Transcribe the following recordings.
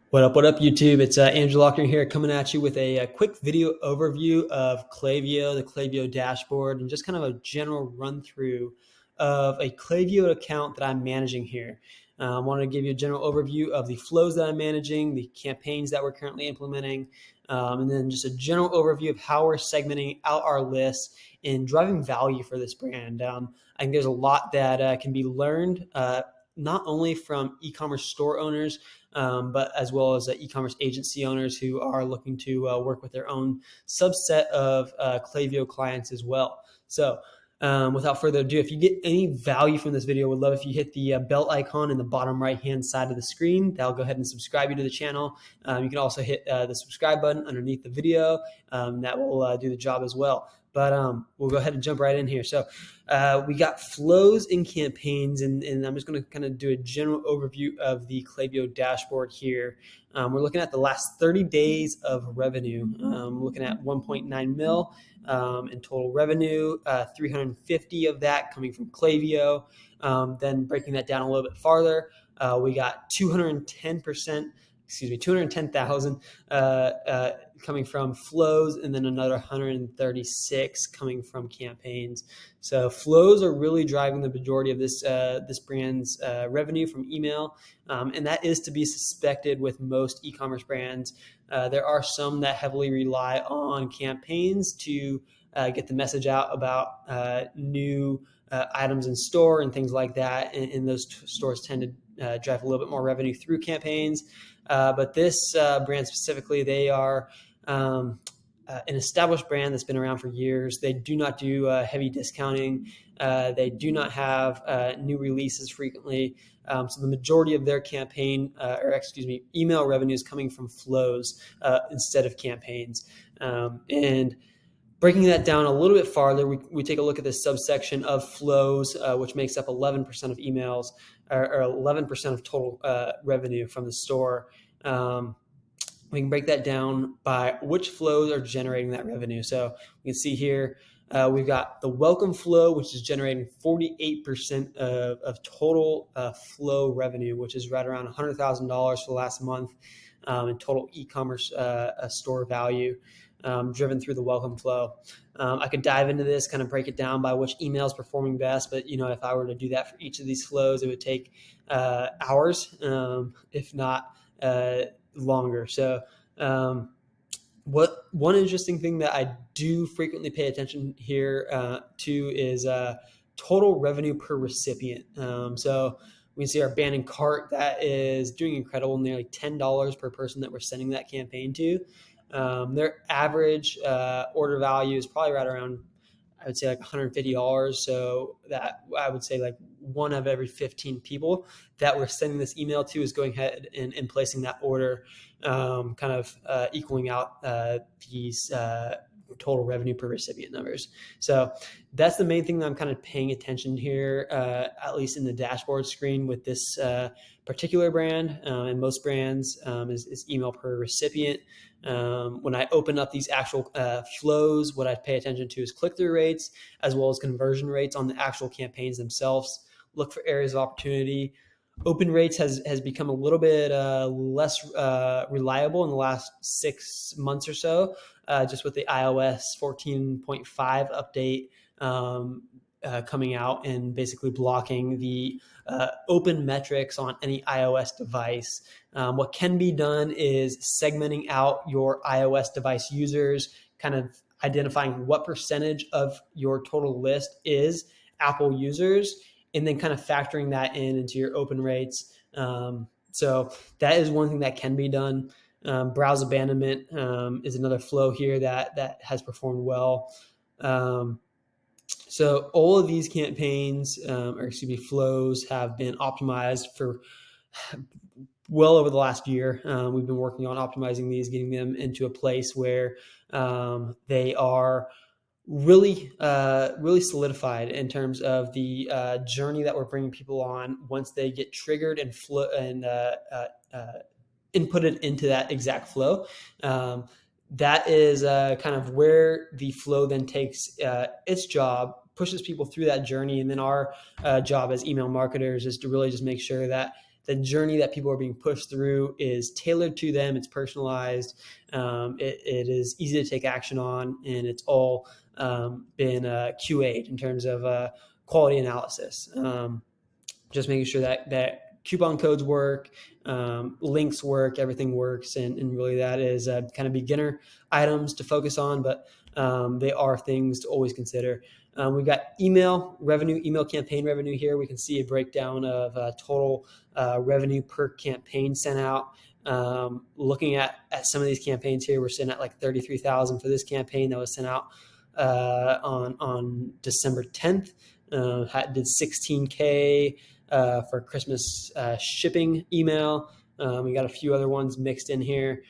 What up, YouTube? It's Andrew Lochner here coming at you with a quick video overview of Klaviyo, the Klaviyo dashboard, and just kind of a general run through of a Klaviyo account that I'm managing here. I want to give you a general overview of the flows that I'm managing, the campaigns that we're currently implementing, and then just a general overview of how we're segmenting out our lists and driving value for this brand. I think there's a lot that can be learned not only from e-commerce store owners, but as well as e-commerce agency owners who are looking to work with their own subset of Klaviyo clients as well. So without further ado, if you get any value from this video, would love if you hit the bell icon in the bottom right-hand side of the screen. That'll go ahead and subscribe you to the channel. You can also hit the subscribe button underneath the video. That will do the job as well. But we'll go ahead and jump right in here. So we got flows and campaigns, and I'm just going to kind of do a general overview of the Klaviyo dashboard here. We're looking at the last 30 days of revenue. Looking at 1.9 mil in total revenue, 350 of that coming from Klaviyo. Then breaking that down a little bit farther, we got 210,000 coming from flows, and then another 136 coming from campaigns. So flows are really driving the majority of this brand's revenue from email, and that is to be suspected with most e-commerce brands. There are some that heavily rely on campaigns to get the message out about new items in store and things like that, and those stores tend to drive a little bit more revenue through campaigns. But this brand specifically, they are an established brand that's been around for years. They do not do heavy discounting. They do not have new releases frequently. So the majority of their email revenue is coming from flows instead of campaigns. And breaking that down a little bit farther, we take a look at this subsection of flows, which makes up 11% of emails, or 11% of total revenue from the store. We can break that down by which flows are generating that revenue. So we can see here, we've got the welcome flow, which is generating 48% of total flow revenue, which is right around $100,000 for the last month in total e-commerce store value. Driven through the welcome flow. I could dive into this, kind of break it down by which email is performing best, but if I were to do that for each of these flows, it would take hours, if not longer. So one interesting thing that I do frequently pay attention here to is total revenue per recipient. So we can see our banned cart that is doing incredible, nearly $10 per person that we're sending that campaign to. Their average order value is probably right around, I would say, like $150. So that I would say like one of every 15 people that we're sending this email to is going ahead and placing that order, kind of equaling out these total revenue per recipient numbers. So that's the main thing that I'm kind of paying attention here, at least in the dashboard screen with this particular brand, and most brands is email per recipient. When I open up these actual flows, what I pay attention to is click-through rates as well as conversion rates on the actual campaigns themselves. Look for areas of opportunity. Open rates has become a little bit less reliable in the last 6 months or so, just with the iOS 14.5 update coming out and basically blocking the open metrics on any iOS device. What can be done is segmenting out your iOS device users, kind of identifying what percentage of your total list is Apple users, and then kind of factoring that into your open rates. So that is one thing that can be done. Browse abandonment is another flow here that has performed well. So all of these campaigns, flows have been optimized for well over the last year. We've been working on optimizing these, getting them into a place where they are really solidified in terms of the journey that we're bringing people on once they get triggered and inputted into that exact flow. That is kind of where the flow then takes its job, pushes people through that journey. And then our job as email marketers is to really just make sure that the journey that people are being pushed through is tailored to them. It's personalized. It is easy to take action on, and it's all been QA'd in terms of quality analysis. Just making sure that coupon codes work, links work, everything works, and really that is kind of beginner items to focus on, but they are things to always consider. We've got email revenue, email campaign revenue here. We can see a breakdown of total revenue per campaign sent out. Looking at some of these campaigns here, we're sitting at like 33,000 for this campaign that was sent out on December 10th. Did 16K for Christmas shipping email. We got a few other ones mixed in here.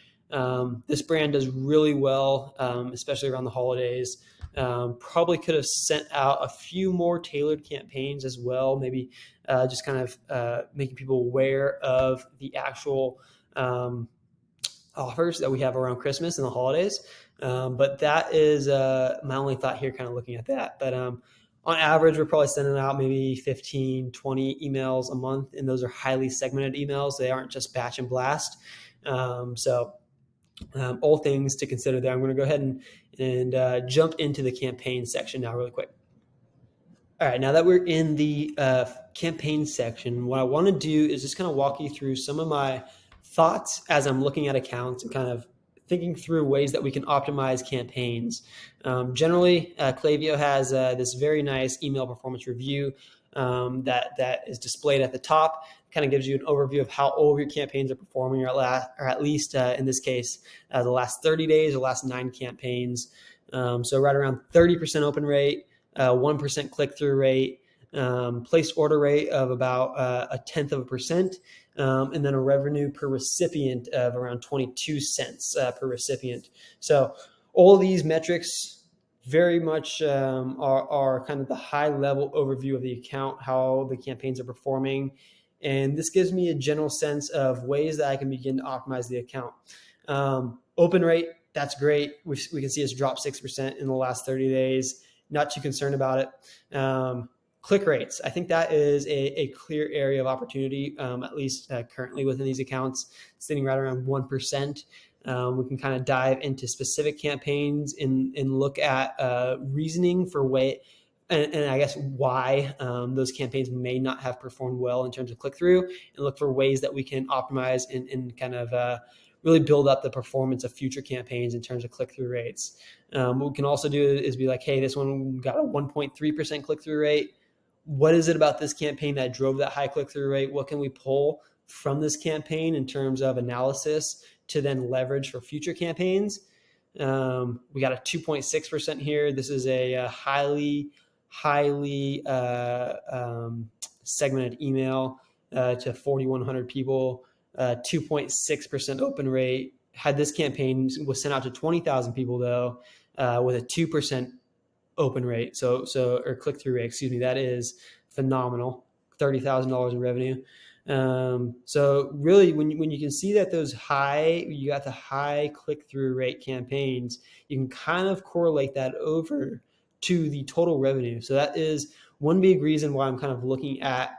This brand does really well, especially around the holidays. Probably could have sent out a few more tailored campaigns as well, maybe just kind of making people aware of the actual offers that we have around Christmas and the holidays. But that is my only thought here, kind of looking at that. But on average, we're probably sending out maybe 15, 20 emails a month, and those are highly segmented emails. They aren't just batch and blast. So all things to consider there. I'm going to go ahead and jump into the campaign section now really quick. All right, now that we're in the campaign section, what I want to do is just kind of walk you through some of my thoughts as I'm looking at accounts and kind of thinking through ways that we can optimize campaigns. Generally, Klaviyo has this very nice email performance review that is displayed at the top. Kind of gives you an overview of how all of your campaigns are performing, or at least in this case, the last 30 days or last 9 campaigns. So right around 30% open rate, 1% click-through rate, placed order rate of about 0.1%, and then a revenue per recipient of around 22 cents per recipient. So all of these metrics very much are kind of the high-level overview of the account, how the campaigns are performing. And this gives me a general sense of ways that I can begin to optimize the account. Open rate, that's great. We can see it's dropped 6% in the last 30 days. Not too concerned about it. Click rates, I think that is a clear area of opportunity, at least currently within these accounts, sitting right around 1%. We can kind of dive into specific campaigns and look at reasoning for and I guess why those campaigns may not have performed well in terms of click-through, and look for ways that we can optimize and kind of really build up the performance of future campaigns in terms of click-through rates. What we can also do is be like, hey, this one got a 1.3% click-through rate. What is it about this campaign that drove that high click-through rate? What can we pull from this campaign in terms of analysis to then leverage for future campaigns? We got a 2.6% here. This is a highly segmented email to 4,100 people, 2.6% open rate. Had this campaign was sent out to 20,000 people though, with a 2% open rate, or click-through rate, excuse me, that is phenomenal. $30,000 in revenue. So really, when you can see that you got the high click-through rate campaigns, you can kind of correlate that over to the total revenue. So that is one big reason why I'm kind of looking at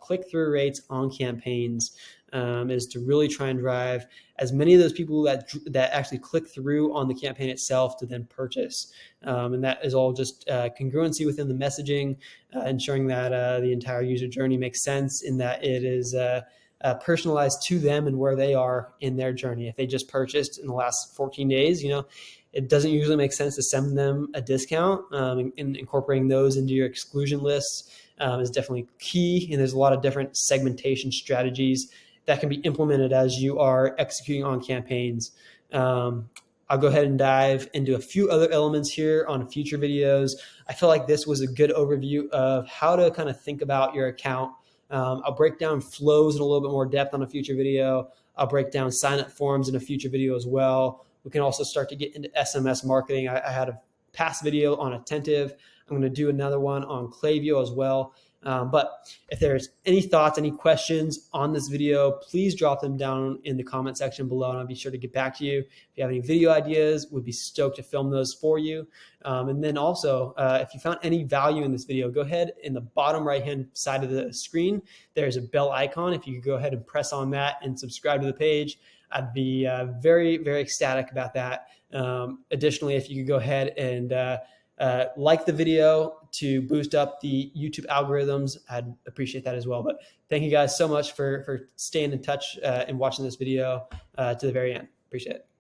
click-through rates on campaigns, is to really try and drive as many of those people that actually click through on the campaign itself to then purchase. And that is all just congruency within the messaging, ensuring that the entire user journey makes sense, in that it is personalized to them and where they are in their journey. If they just purchased in the last 14 days, it doesn't usually make sense to send them a discount, and incorporating those into your exclusion lists is definitely key. And there's a lot of different segmentation strategies that can be implemented as you are executing on campaigns. I'll go ahead and dive into a few other elements here on future videos. I feel like this was a good overview of how to kind of think about your account. I'll break down flows in a little bit more depth on a future video. I'll break down sign-up forms in a future video as well. We can also start to get into SMS marketing. I had a past video on Attentive. I'm going to do another one on Klaviyo as well. But if there's any thoughts, any questions on this video, please drop them down in the comment section below, and I'll be sure to get back to you. If you have any video ideas, we'd be stoked to film those for you. And then also, if you found any value in this video, go ahead in the bottom right-hand side of the screen, there's a bell icon. If you could go ahead and press on that and subscribe to the page, I'd be very, very ecstatic about that. Additionally, if you could go ahead and like the video to boost up the YouTube algorithms, I'd appreciate that as well. But thank you guys so much for staying in touch and watching this video to the very end. Appreciate it.